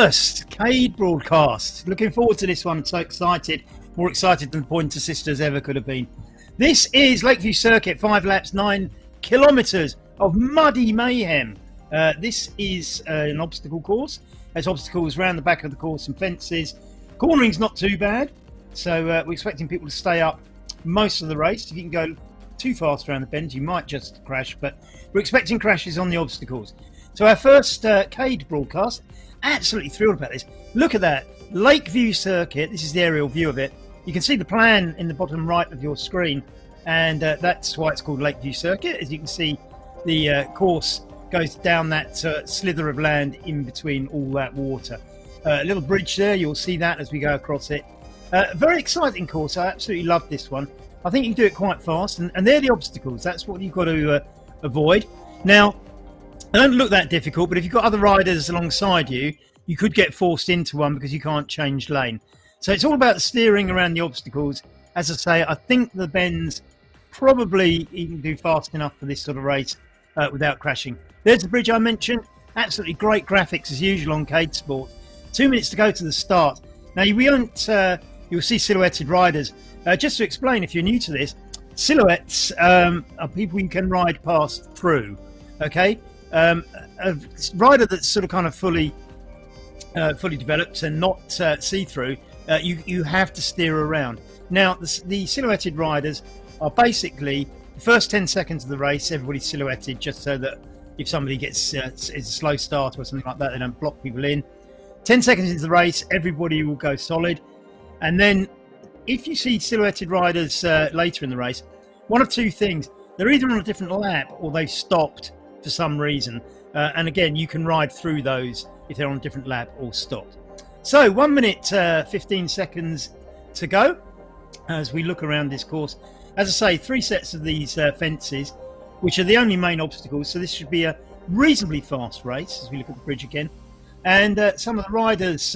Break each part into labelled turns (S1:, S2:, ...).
S1: first Cade broadcast. Looking forward to this one. I'm so excited. More excited than the Pointer Sisters ever could have been. This is Lakeview Circuit, 5 laps, 9 kilometres of muddy mayhem. This is an obstacle course. There's obstacles around the back of the course and fences. Cornering's not too bad, so we're expecting people to stay up most of the race. If you can go too fast around the bends, you might just crash, but we're expecting crashes on the obstacles. So our first Cade broadcast, absolutely thrilled about this. Look at that, Lakeview Circuit. This is the aerial view of it. You can see the plan in the bottom right of your screen, and that's why it's called Lakeview Circuit. As you can see, the course goes down that slither of land in between all that water. A little bridge there, you'll see that as we go across it. Very exciting course. I absolutely love this one. I think you can do it quite fast, and they're the obstacles. That's what you've got to avoid. Now, they don't look that difficult, but if you've got other riders alongside you, you could get forced into one because you can't change lane. So it's all about steering around the obstacles. As I say, I think the bends probably you can do fast enough for this sort of race without crashing. There's the bridge I mentioned. Absolutely great graphics as usual on Cade Sport. 2 minutes to go to the start. Now we won't. You'll see silhouetted riders. Just to explain, if you're new to this, silhouettes are people you can ride past through. Okay, a rider that's sort of kind of fully developed and not see-through, you have to steer around. Now the silhouetted riders are basically the first 10 seconds of the race. Everybody's silhouetted just so that if somebody gets is a slow start or something like that, they don't block people in. 10 seconds into the race, everybody will go solid, and then if you see silhouetted riders later in the race, one of two things: they're either on a different lap or they've stopped for some reason, and again, you can ride through those if they're on a different lap or stopped. So 1 minute 15 seconds to go as we look around this course. As I say, 3 sets of these fences, which are the only main obstacles, so this should be a reasonably fast race as we look at the bridge again. And some of the riders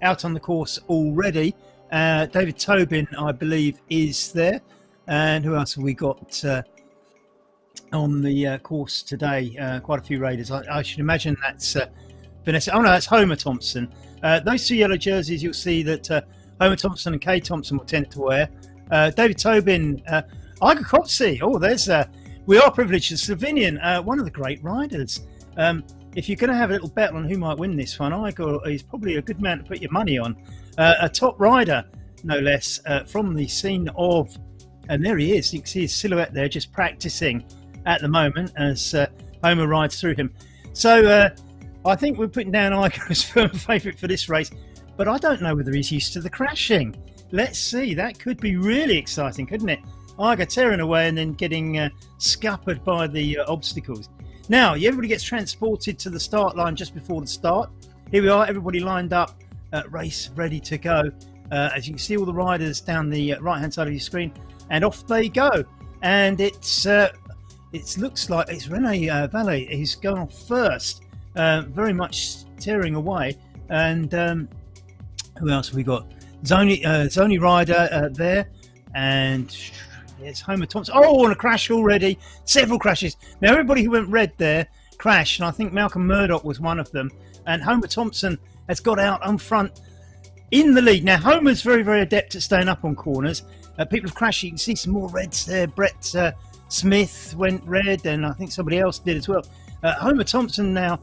S1: out on the course already. David Tobin, I believe, is there. And who else have we got on the course today? Quite a few raiders. I should imagine that's Vanessa. Oh no, that's Homer Thompson. Those 2 yellow jerseys, you'll see that Homer Thompson and Kay Thompson will tend to wear. David Tobin, Iga Kopsy. Oh, there's we are privileged. The Slovenian, one of the great riders. If you're going to have a little bet on who might win this one, Iga is probably a good man to put your money on. A top rider, no less, from the scene of, and there he is. You can see his silhouette there, just practicing at the moment as Homer rides through him. So I think we're putting down Iga as firm favourite for this race, but I don't know whether he's used to the crashing. Let's see. That could be really exciting, couldn't it? Iga tearing away and then getting scuppered by the obstacles. Now, everybody gets transported to the start line just before the start. Here we are, everybody lined up, race ready to go. As you can see, all the riders down the right-hand side of your screen, and off they go. And it looks like it's Rene Valle who's going off first, very much tearing away. And who else have we got? Zoni rider there, and it's Homer Thompson. Oh, and a crash already. Several crashes. Now, everybody who went red there crashed, and I think Malcolm Murdoch was one of them. And Homer Thompson has got out on front in the lead. Now, Homer's very, very adept at staying up on corners. People have crashed. You can see some more reds there. Brett Smith went red, and I think somebody else did as well. Homer Thompson now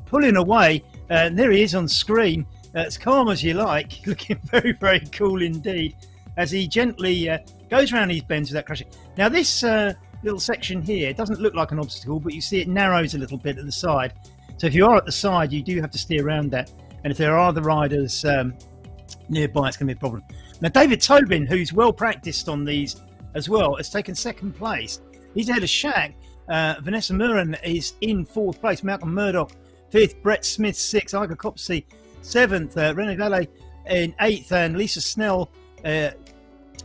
S1: pulling away. There he is on screen. As calm as you like. Looking very, very cool indeed as he gently goes around these bends without crashing. Now, this little section here doesn't look like an obstacle, but you see it narrows a little bit at the side. So if you are at the side, you do have to steer around that. And if there are other riders nearby, it's going to be a problem. Now, David Tobin, who's well practiced on these as well, has taken second place. He's ahead of Shaq. Vanessa Murin is in fourth place. Malcolm Murdoch, fifth. Brett Smith, sixth. Iga Kopsy, seventh. Rene Valle in eighth. And Lisa Snell,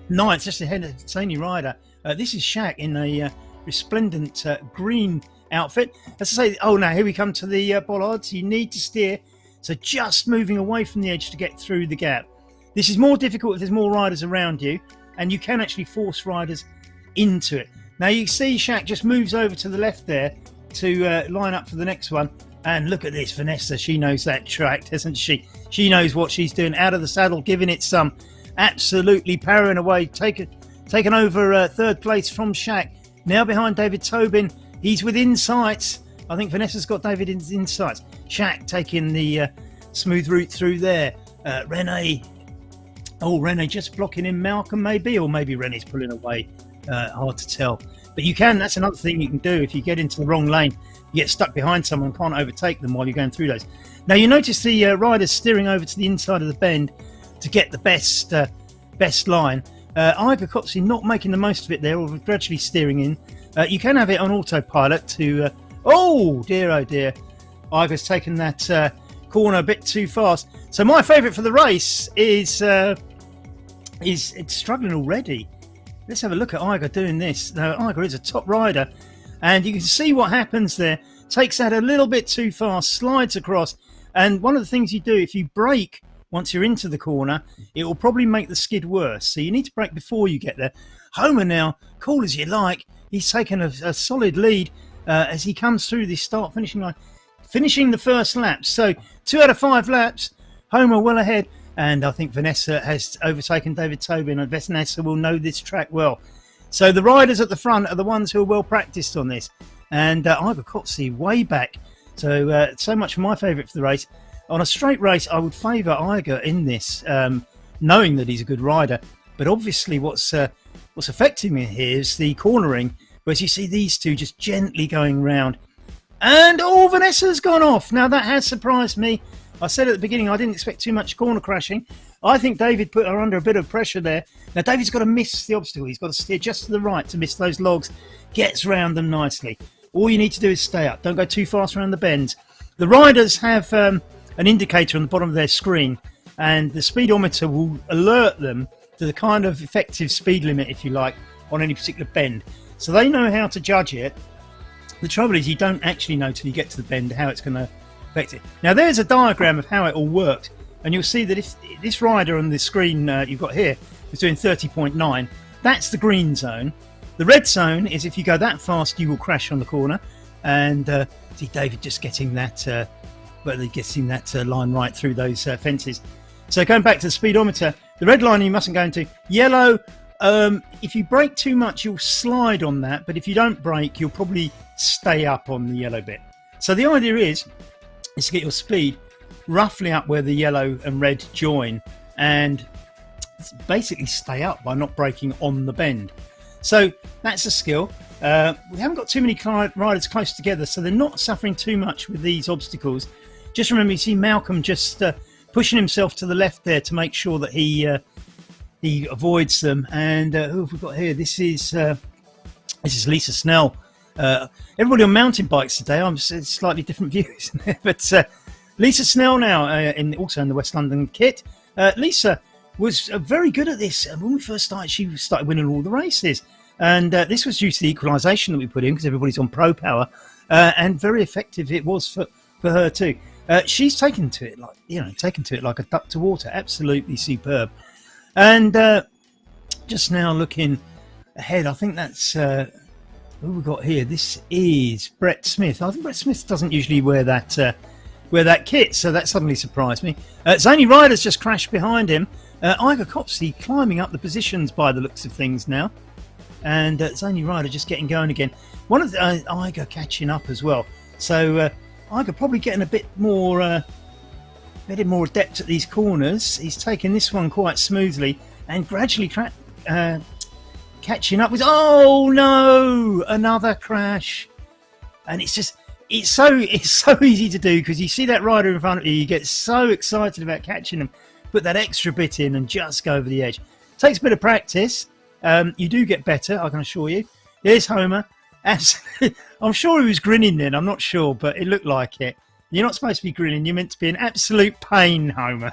S1: ninth, just ahead of Sony Ryder. This is Shaq in a resplendent green outfit. As I say, oh, now here we come to the bollards. You need to steer, so just moving away from the edge to get through the gap. This is more difficult if there's more riders around you, and you can actually force riders into it. Now you see Shaq just moves over to the left there to line up for the next one, And look at this, Vanessa. She knows that track, doesn't she? She knows what she's doing. Out of the saddle, giving it some. Absolutely powering away. Taken over third place from Shaq. Now behind David Tobin. He's within sights. I think Vanessa's got David in sights. Shaq taking the smooth route through there. Renee. Oh, Renee just blocking in Malcolm, maybe. Or maybe Renee's pulling away. Hard to tell. But you can. That's another thing you can do. If you get into the wrong lane, you get stuck behind someone, can't overtake them while you're going through those. Now, you notice the riders steering over to the inside of the bend to get the best line. Iger Copsey not making the most of it there, or gradually steering in. You can have it on autopilot to... oh dear. Iger's taken that corner a bit too fast. So my favourite for the race is it's struggling already. Let's have a look at Iger doing this. Now, Iger is a top rider, and you can see what happens there. Takes that a little bit too fast, slides across, and one of the things you do, if you brake once you're into the corner, it will probably make the skid worse. So you need to brake before you get there. Homer now, cool as you like, he's taken a solid lead as he comes through the start-finishing line, finishing the first lap. So 2 out of 5 laps, Homer well ahead. And I think Vanessa has overtaken David Tobin, and Vanessa will know this track well. So the riders at the front are the ones who are well practiced on this. And Iger Copsey way back. So much for my favourite for the race. On a straight race, I would favour Iger in this, knowing that he's a good rider. But obviously what's affecting me here is the cornering, whereas you see these two just gently going round. And Vanessa's gone off. Now that has surprised me. I said at the beginning I didn't expect too much corner crashing. I think David put her under a bit of pressure there. Now David's got to miss the obstacle. He's got to steer just to the right to miss those logs. Gets round them nicely. All you need to do is stay up. Don't go too fast around the bends. The riders have an indicator on the bottom of their screen, and the speedometer will alert them to the kind of effective speed limit, if you like, on any particular bend. So they know how to judge it. The trouble is you don't actually know till you get to the bend how it's going to affect it. Now there's a diagram of how it all worked, and you'll see that if this rider on the screen you've got here is doing 30.9, that's the green zone. The red zone is if you go that fast you will crash on the corner, and see David just getting that line right through those fences. So going back to the speedometer, the red line you mustn't go into. Yellow, if you brake too much you'll slide on that, but if you don't brake you'll probably stay up on the yellow bit. So the idea is to get your speed roughly up where the yellow and red join, and basically stay up by not braking on the bend. So that's a skill. We haven't got too many riders close together, so they're not suffering too much with these obstacles. Just remember, you see Malcolm just pushing himself to the left there to make sure that he avoids them. And who have we got here? This is Lisa Snell. Everybody on mountain bikes today. I'm slightly different views, but Lisa Snell now, also in the West London kit. Lisa was very good at this. When we first started, she started winning all the races, and this was due to the equalisation that we put in because everybody's on Pro Power, and very effective it was for her too. She's taken to it like a duck to water. Absolutely superb. And just now looking ahead, I think that's who we got here. This is Brett Smith. I think Brett Smith doesn't usually wear that kit, so that suddenly surprised me. Zany Ryder's just crashed behind him. Iger Copsey climbing up the positions by the looks of things now, and Zany Ryder just getting going again. One of the Iger catching up as well. So Iger probably getting a bit more adept at these corners. He's taken this one quite smoothly and gradually catching up with. Oh no, another crash! And it's so easy to do because you see that rider in front of you, you get so excited about catching them, put that extra bit in and just go over the edge. Takes a bit of practice. You do get better, I can assure you. Here's Homer. I'm sure he was grinning then, I'm not sure, but it looked like it. You're not supposed to be grinning, you're meant to be in absolute pain, Homer.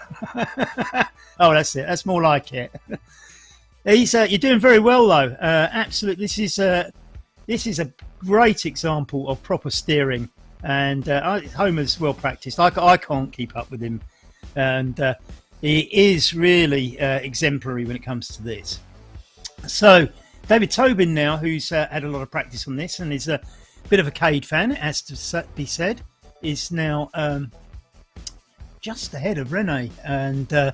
S1: Oh, that's it, that's more like it. You're doing very well though. Absolutely, this is a great example of proper steering, and Homer's well practiced. I can't keep up with him, and he is really exemplary when it comes to this. So David Tobin now, who's had a lot of practice on this and is a bit of a Cade fan, it has to be said. is now just ahead of Rene. And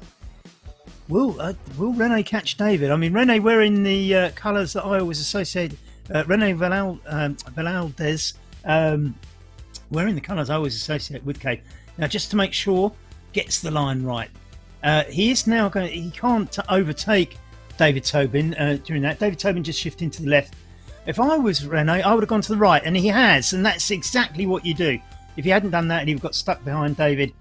S1: will Rene catch David? I mean, Rene wearing the colours that I always associate. Rene Valadez wearing the colours I always associate with Kate. Now, just to make sure, gets the line right. He is now going. He can't overtake David Tobin during that. David Tobin just shifting to the left. If I was Rene, I would have gone to the right, and he has, and that's exactly what you do. If he hadn't done that, he'd have got stuck behind David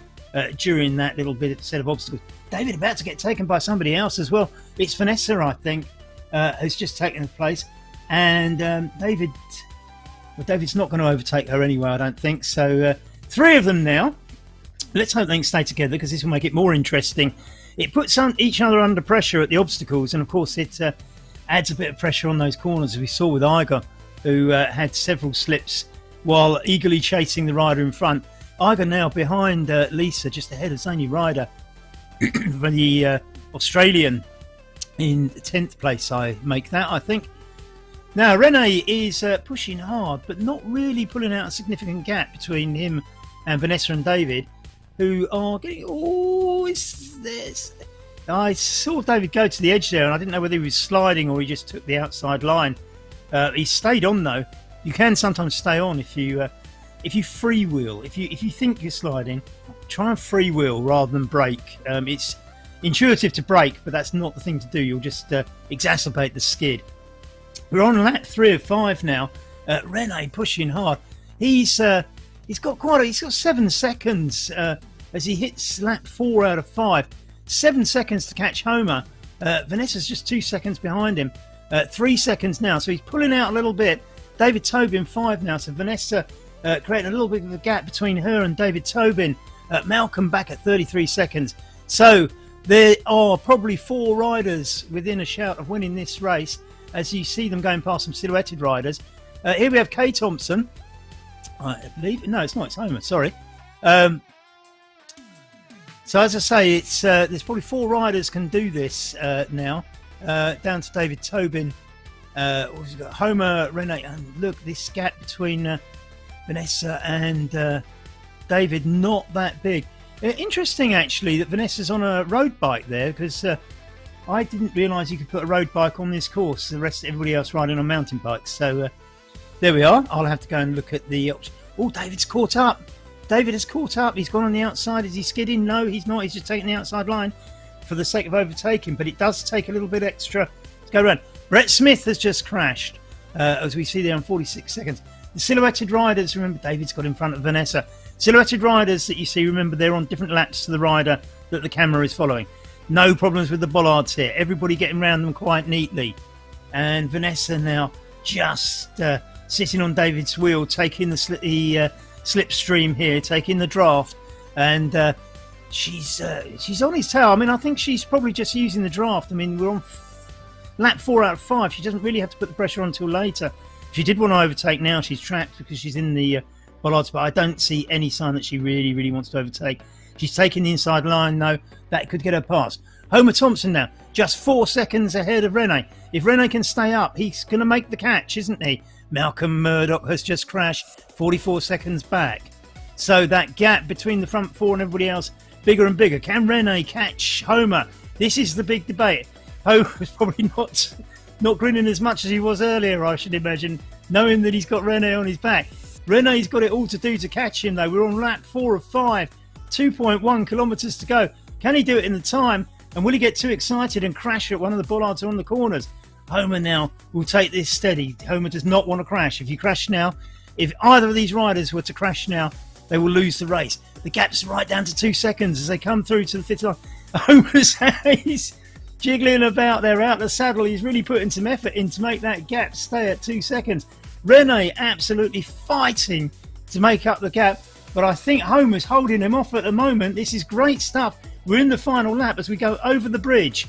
S1: during that little bit set of obstacles. David about to get taken by somebody else as well. It's Vanessa, I think, who's just taken the place, and David's not going to overtake her anyway, I don't think. So 3 of them now. Let's hope they can stay together, because this will make it more interesting. It puts each other under pressure at the obstacles, and of course it adds a bit of pressure on those corners, as we saw with Iger, who had several slips while eagerly chasing the rider in front. Iger now behind Lisa, just ahead of Zany Ryder for the Australian in 10th place. I make that, I think. Now Rene is pushing hard, but not really pulling out a significant gap between him and Vanessa and David, who are getting... Oh, it's this. I saw David go to the edge there, and I didn't know whether he was sliding or he just took the outside line. He stayed on though. You can sometimes stay on if you freewheel. If you think you're sliding, try and freewheel rather than brake. It's intuitive to brake, but that's not the thing to do. You'll just exacerbate the skid. We're on lap 3 of 5 now. Rene pushing hard. He's got 7 seconds as he hits lap 4 out of 5. 7 seconds to catch Homer. Vanessa's just 2 seconds behind him. 3 seconds now, so he's pulling out a little bit. David Tobin 5 now, so Vanessa creating a little bit of a gap between her and David Tobin. Malcolm back at 33 seconds. So there are probably 4 riders within a shout of winning this race, as you see them going past some silhouetted riders. Here we have Kay Thompson, I believe. No, it's not. It's Homer. Sorry. So as I say, it's there's probably 4 riders can do this now. Down to David Tobin. We've got Homer, Rene, and look, this gap between Vanessa and David, not that big. Interesting, actually, that Vanessa's on a road bike there, because I didn't realise you could put a road bike on this course. Everybody else riding on mountain bikes. So there we are. I'll have to go and look at the... Oh, David's caught up. David has caught up. He's gone on the outside. Is he skidding? No, he's not. He's just taking the outside line for the sake of overtaking. But it does take a little bit extra to go around. Brett Smith has just crashed, as we see there on 46 seconds. The silhouetted riders, remember, David's got in front of Vanessa. Silhouetted riders that you see, remember, they're on different laps to the rider that the camera is following. No problems with the bollards here. Everybody getting around them quite neatly. And Vanessa now just sitting on David's wheel, taking the slipstream here, taking the draft. And she's on his tail. I mean, I think she's probably just using the draft. I mean, we're on lap 4 out of 5. She doesn't really have to put the pressure on until later. If she did want to overtake now, she's trapped because she's in the bollards, but I don't see any sign that she really wants to overtake. She's taking the inside line, though. That could get her past. Homer Thompson now, just 4 seconds ahead of Rene. If Rene can stay up, he's going to make the catch, isn't he? Malcolm Murdoch has just crashed, 44 seconds back. So that gap between the front 4 and everybody else, bigger and bigger. Can Rene catch Homer? This is the big debate. Homer's probably not grinning as much as he was earlier, I should imagine, knowing that he's got Rene on his back. Rene's got it all to do to catch him, though. We're on lap 4 of 5, 2.1 kilometres to go. Can he do it in the time? And will he get too excited and crash at one of the bollards or on the corners? Homer now will take this steady. Homer does not want to crash. If you crash now, if either of these riders were to crash now, they will lose the race. The gap's right down to 2 seconds as they come through to the 5th line. Homer's he's jiggling about there out the saddle. He's really putting some effort in to make that gap stay at 2 seconds. Rene absolutely fighting to make up the gap, but I think Homer's holding him off at the moment. This is great stuff. We're in the final lap as we go over the bridge.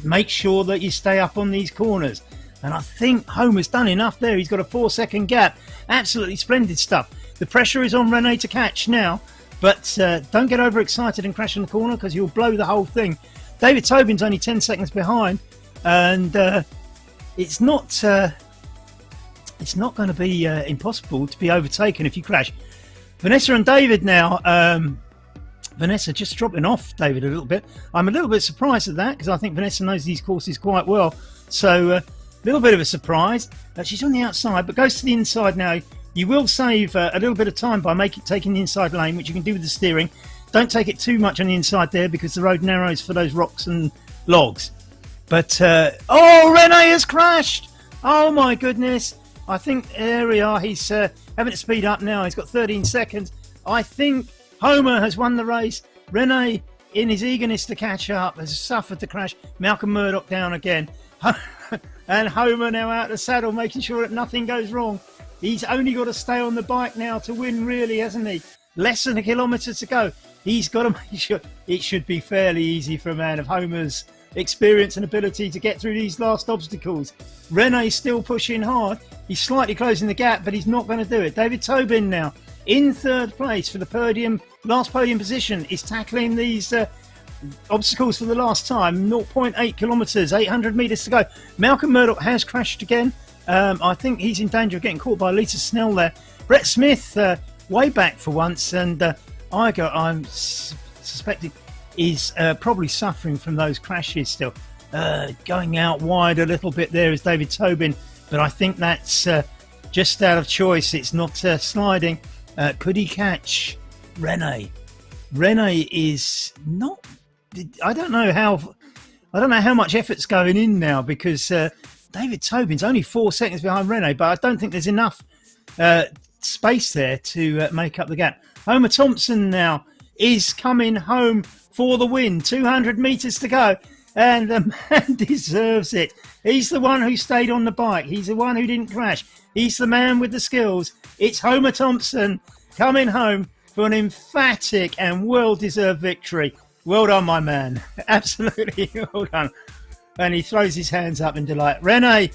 S1: Make sure that you stay up on these corners. And I think Homer's done enough there. He's got a 4-second gap. Absolutely splendid stuff. The pressure is on Rene to catch now, but don't get overexcited and crash in the corner because you'll blow the whole thing. David Tobin's only 10 seconds behind, and it's not going to be impossible to be overtaken if you crash. Vanessa and David now. Vanessa just dropping off David a little bit. I'm a little bit surprised at that because I think Vanessa knows these courses quite well. So a little bit of a surprise. She's on the outside, but goes to the inside now. You will save a little bit of time by taking the inside lane, which you can do with the steering. Don't take it too much on the inside there because the road narrows for those rocks and logs. But, Rene has crashed. Oh, my goodness. I think, there we are. He's having to speed up now. He's got 13 seconds. I think Homer has won the race. Rene, in his eagerness to catch up, has suffered the crash. Malcolm Murdoch down again. And Homer now out of the saddle, making sure that nothing goes wrong. He's only got to stay on the bike now to win, really, hasn't he? Less than a kilometre to go. He's got to make sure it should be fairly easy for a man of Homer's experience and ability to get through these last obstacles. Rene's still pushing hard. He's slightly closing the gap, but he's not going to do it. David Tobin now in third place for the last podium position, is tackling these obstacles for the last time. 0.8 kilometres, 800 metres to go. Malcolm Murdoch has crashed again. I think he's in danger of getting caught by Lisa Snell there. Brett Smith way back for once, and I'm suspecting is probably suffering from those crashes still. Going out wide a little bit there is David Tobin, but I think that's just out of choice. It's not sliding. Could he catch Rene? Rene is not. I don't know how much effort's going in now because David Tobin's only 4 seconds behind Rene, but I don't think there's enough space there to make up the gap. Homer Thompson now is coming home for the win. 200 metres to go, and the man deserves it. He's the one who stayed on the bike. He's the one who didn't crash. He's the man with the skills. It's Homer Thompson coming home for an emphatic and well-deserved victory. Well done, my man. Absolutely well done. And he throws his hands up in delight. Rene,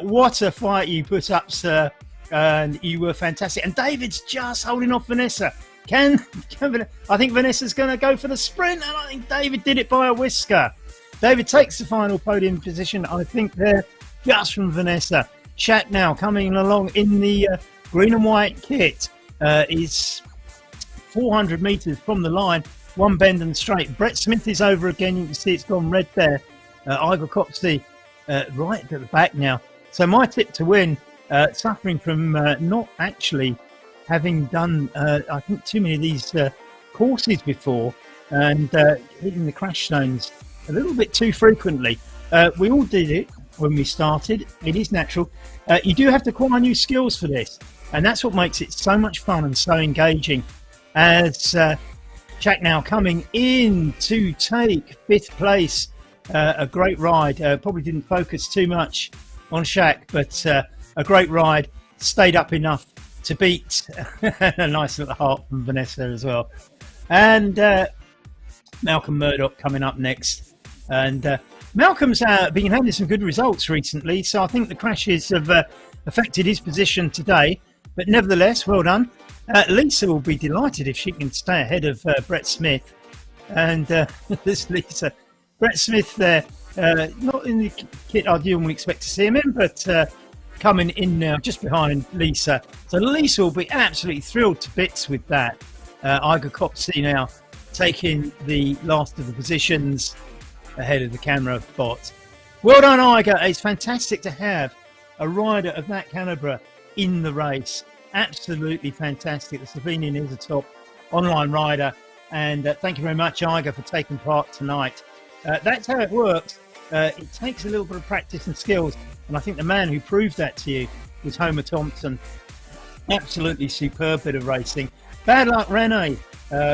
S1: what a fight you put up, sir. And you were fantastic. And David's just holding off Vanessa. I think Vanessa's going to go for the sprint, and I think David did it by a whisker. David takes the final podium position, I think, there, just from Vanessa. Shaq now coming along in the green and white kit is 400 metres from the line, one bend and straight. Brett Smith is over again. You can see it's gone red there. Igor Kopsy right at the back now. So my tip to win, suffering from not actually having done, I think, too many of these courses before and hitting the crash zones a little bit too frequently. We all did it when we started. It is natural. You do have to acquire new skills for this, and that's what makes it so much fun and so engaging. As Jack now coming in to take 5th place. A great ride. Probably didn't focus too much on Shaq, but a great ride. Stayed up enough to beat a nice little heart from Vanessa as well. And Malcolm Murdoch coming up next. And Malcolm's been having some good results recently, so I think the crashes have affected his position today. But nevertheless, well done. Lisa will be delighted if she can stay ahead of Brett Smith. And this Lisa, Brett Smith there, not in the kit I'd normally expect to see him in, but coming in now just behind Lisa. So Lisa will be absolutely thrilled to bits with that. Igor Kopsy now taking the last of the positions ahead of the camera bot. Well done, Igor. It's fantastic to have a rider of that calibre in the race. Absolutely fantastic. The Slovenian is a top online rider. And thank you very much, Igor, for taking part tonight. That's how it works. It takes a little bit of practice and skills. And I think the man who proved that to you was Homer Thompson. Absolutely superb bit of racing. Bad luck, Rene.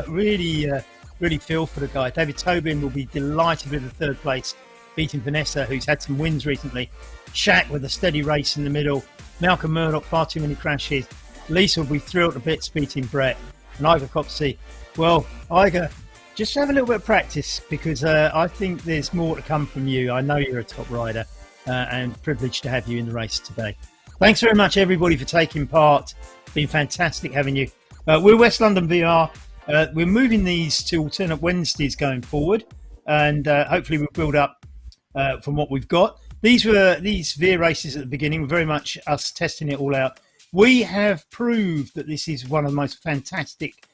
S1: Really feel for the guy. David Tobin will be delighted with the 3rd place, beating Vanessa, who's had some wins recently. Shaq with a steady race in the middle. Malcolm Murdoch, far too many crashes. Lisa will be thrilled to bits beating Brett. And Igor Kopsy, well, Igor, just have a little bit of practice because I think there's more to come from you. I know you're a top rider and privileged to have you in the race today. Thanks very much, everybody, for taking part. It's been fantastic having you. We're West London VR. We're moving these to alternate Wednesdays going forward, and hopefully we'll build up from what we've got. These veer races at the beginning were very much us testing it all out We have proved that this is one of the most fantastic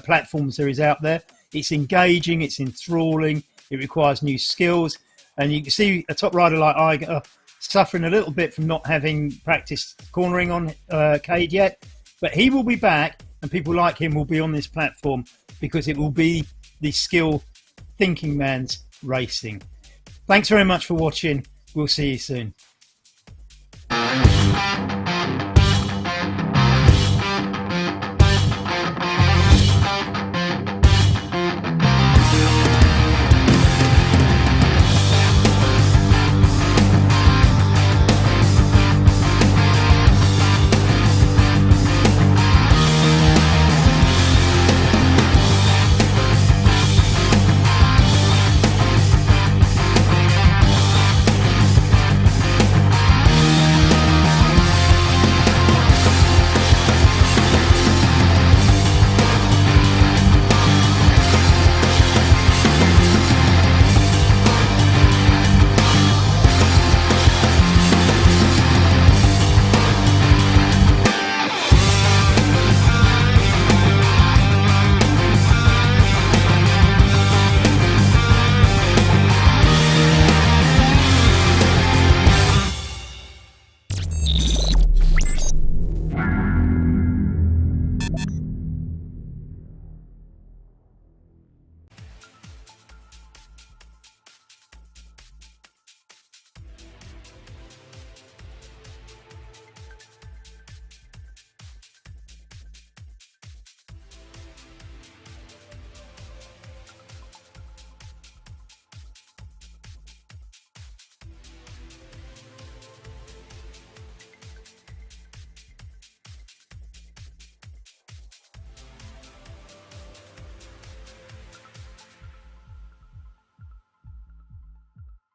S1: platforms there is out there. It's engaging, it's enthralling, it requires new skills, and you can see a top rider like I suffering a little bit from not having practiced cornering on Cade yet, but he will be back, and people like him will be on this platform because it will be the skill thinking man's racing. Thanks very much for watching. We'll see you soon.